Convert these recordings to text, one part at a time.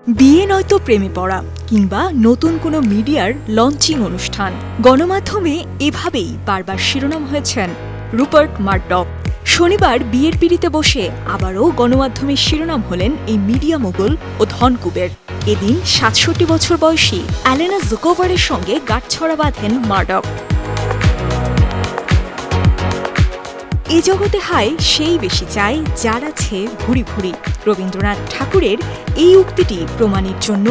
বিয়ে নয়তো প্রেমে পড়া কিংবা নতুন কোনো মিডিয়ার লঞ্চিং অনুষ্ঠান, গণমাধ্যমে এভাবেই বারবার শিরোনাম হয়েছেন রুপার্ট মারডক। শনিবার বিয়ের পিঁড়িতে বসে আবারও গণমাধ্যমের শিরোনাম হলেন এই মিডিয়া মোগল ও ধনকুবের। এদিন ৬৭ বছর বয়সী অ্যালেনা জুকোভারের সঙ্গে গাঁটছড়া বাঁধেন মারডক। এ জগতে হায় সেই বেশি চায় যার আছে ভুরি ভুরি। রবীন্দ্রনাথ ঠাকুরের এই উক্তিটি প্রমাণের জন্য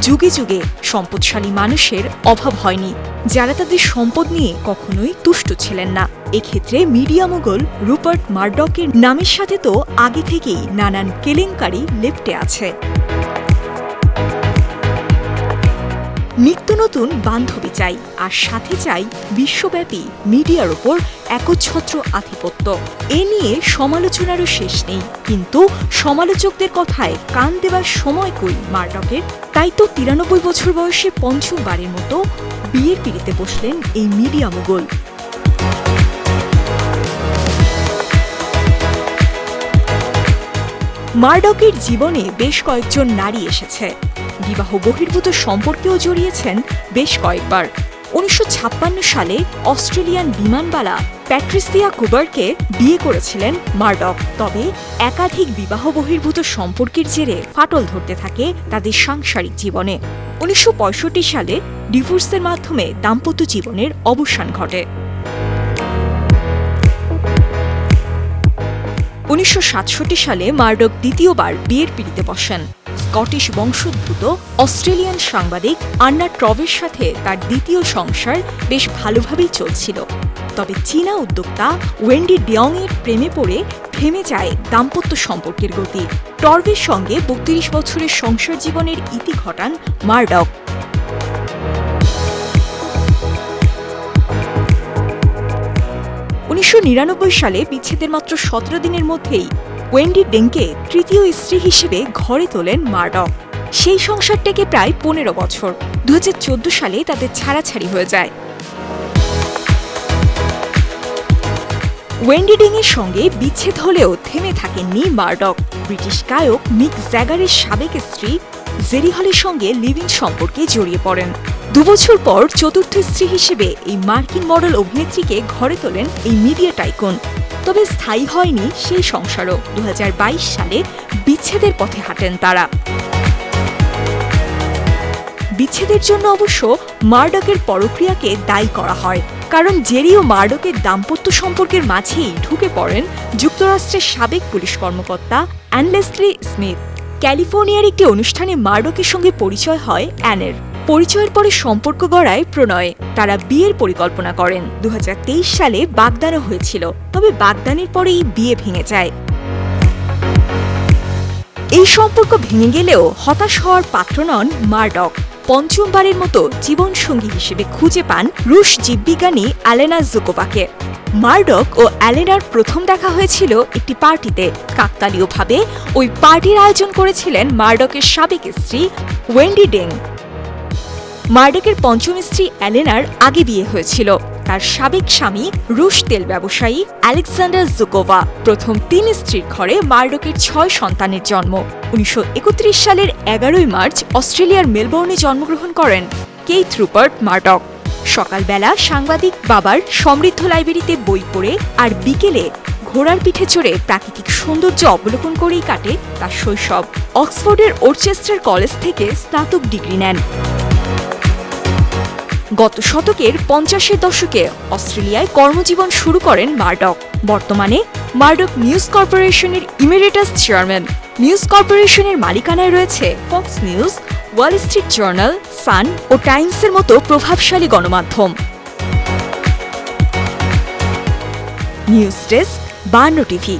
যুগে যুগে সম্পদশালী মানুষের অভাব হয়নি, যারা তাদের সম্পদ নিয়ে কখনোই তুষ্ট ছিলেন না। এক্ষেত্রে মিডিয়া মোগল রুপার্ট মারডকের নামের সাথে তো আগে থেকেই নানান কেলেঙ্কারি লেপ্টে আছে। নিত্য নতুন বান্ধবী চাই, আর সাথে চাই বিশ্বব্যাপী মিডিয়ার ওপর একচ্ছত্র আধিপত্য। এ নিয়ে সমালোচনারও শেষ নেই, কিন্তু সমালোচকদের কথায় কান দেওয়ার সময় কই মারডকের। তাই তো ৯৩ বছর বয়সে পঞ্চমবারের মতো বিয়ের পিঁড়িতে বসলেন এই মিডিয়া মোগল। মারডকের জীবনে বেশ কয়েকজন নারী এসেছে, বিবাহ বহির্ভূত সম্পর্কেও জড়িয়েছেন বেশ কয়েকবার। ১৯৫৬ সালে অস্ট্রেলিয়ান বিমানবালা প্যাট্রিসিয়া কুবারকে বিয়ে করেছিলেন মারডক। তবে একাধিক বিবাহ বহির্ভূত সম্পর্কের জেরে ফাটল ধরতে থাকে তাদের সাংসারিক জীবনে। ১৯৬৫ সালে ডিভোর্সের মাধ্যমে দাম্পত্য জীবনের অবসান ঘটে। ১৯৬৭ সালে মারডক দ্বিতীয়বার বিয়ের পিঁড়িতে বসেন। স্কটিশ বংশোদ্ভূত অস্ট্রেলিয়ান সাংবাদিক আন্না ট্রভের সাথে তার দ্বিতীয় সংসার বেশ ভালোভাবেই চলছিল। তবে চীনা উদ্যোক্তা ওয়েন্ডি ডিয়ংয়ের প্রেমে পড়ে থেমে যায় দাম্পত্য সম্পর্কের গতি। টর্ভের সঙ্গে ৩২ বছরের সংসার জীবনের ইতি ঘটান মারডক। ১৯৯৯ সালে বিচ্ছেদের মাত্র ১৭ দিনের মধ্যেই ওয়েন্ডি ডেংকে তৃতীয় স্ত্রী হিসেবে ঘরে তোলেন মারডক। সেই সংসারটাকে প্রায় ১৫ বছর। ২০১৪ সালে তাদের ছাড়াছাড়ি হয়ে যায়। ওয়েন্ডি ডেংয়ের সঙ্গে বিচ্ছেদ হলেও থেমে থাকেননি মারডক। ব্রিটিশ গায়ক মিক জ্যাগারের সাবেক স্ত্রী জেরি হলের সঙ্গে লিভ ইন সম্পর্কে জড়িয়ে পড়েন। ২ বছর পর চতুর্থ স্ত্রী হিসেবে এই মার্কিন মডেল অভিনেত্রীকে ঘরে তোলেন এই মিডিয়া টাইকুন। তবে স্থায়ী হয়নি সেই সংসারও। ২০২২ সালে বিচ্ছেদের পথে হাঁটেন তারা। বিচ্ছেদের জন্য অবশ্য মারডকের পরক্রিয়াকে দায়ী করা হয়, কারণ জেরি ও মারডকের দাম্পত্য সম্পর্কের মাঝেই ঢুকে পড়েন যুক্তরাষ্ট্রের সাবেক পুলিশ কর্মকর্তা অ্যান লেসলি স্মিথ। ক্যালিফোর্নিয়ার একটি অনুষ্ঠানে মারডকের সঙ্গে পরিচয় হয় অ্যানের। পরিচয়ের পরে সম্পর্ক গড়ায় প্রণয়ে। তারা বিয়ের পরিকল্পনা করেন। ২০২৩ সালে বাগদানও হয়েছিল, তবে বাগদানের পরেই বিয়ে ভেঙে যায়। এই সম্পর্ক ভেঙে গেলেও হতাশ হওয়ার পাত্র নন মারডক। পঞ্চমবারের মতো জীবনসঙ্গী হিসেবে খুঁজে পান রুশ জীববিজ্ঞানী অ্যালেনা জুকোভাকে। মারডক ও অ্যালেনার প্রথম দেখা হয়েছিল একটি পার্টিতে। কাকতালীয়ভাবে ওই পার্টির আয়োজন করেছিলেন মারডকের সাবেক স্ত্রী ওয়েন্ডি ডেং। মারডকের পঞ্চম স্ত্রী অ্যালেনার আগে বিয়ে হয়েছিল। তার সাবেক স্বামী রুশ তেল ব্যবসায়ী আলেকজান্ডার জুকোভা। প্রথম ৩ স্ত্রীর ঘরে মারডকের ৬ সন্তানের জন্ম। ১৯৩১ সালের ১১ মার্চ অস্ট্রেলিয়ার মেলবোর্নে জন্মগ্রহণ করেন কেইথ রুপার্ট মারডক। সকালবেলা সাংবাদিক বাবার সমৃদ্ধ লাইব্রেরিতে বই পড়ে আর বিকেলে ঘোড়ার পিঠে চড়ে প্রাকৃতিক সৌন্দর্য অবলোকন করেই কাটে তার শৈশব। অক্সফোর্ডের ওরচেস্টার কলেজ থেকে স্নাতক ডিগ্রি নেন। গত শতকের ৫০-এর দশকে অস্ট্রেলিয়ায় কর্মজীবন শুরু করেন মারডক। বর্তমানে মারডক নিউজ কর্পোরেশনের ইমেরিটাস চেয়ারম্যান। নিউজ কর্পোরেশনের মালিকানায় রয়েছে Fox News, Wall Street Journal, Sun ও টাইমসের মতো প্রভাবশালী গণমাধ্যম। News desk ৫২ TV.